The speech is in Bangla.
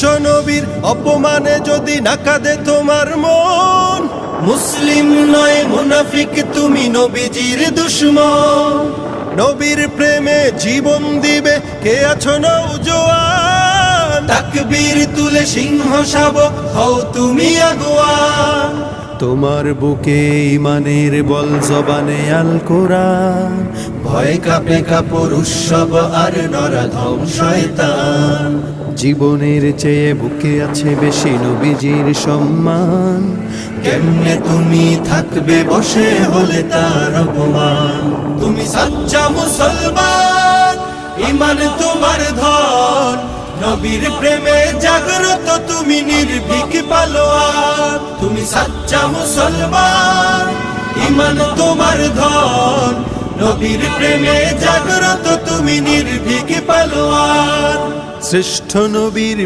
বিশ্বনবীর অপমানে যদি না কাঁদে তোমার মন, মুসলিম নয় মুনাফিক তুমি, নবীজির দুশমন। নবীর প্রেমে জীবন দিবে কে আছো নওজোয়ান, তাকবীর তুলে সিংহ শাবক হও তুমি আগুয়ান। তোমার বুকে ইমানের বল, জবানে আল কোরআন, ভয় কাঁপে কাপড় উৎসব আর নরাধম শয়তান। জীবনের চেয়ে বুকে আছে বেশি নবীজির সম্মান, কেমনে তুমি থাকবে বসে হলে তার অপমান। তুমি সাচ্চা মুসলমান, ইমান তোমার ধন, নবীর প্রেমে জাগ্রত তুমি নির্ভীক পালোয়ান। তুমি সাচ্চা মুসলমান, ইমান তোমার ধন, নবীর প্রেমে জাগ্রত তুমি নির্ভীক পালোয়ান। শ্রেষ্ঠ নবীর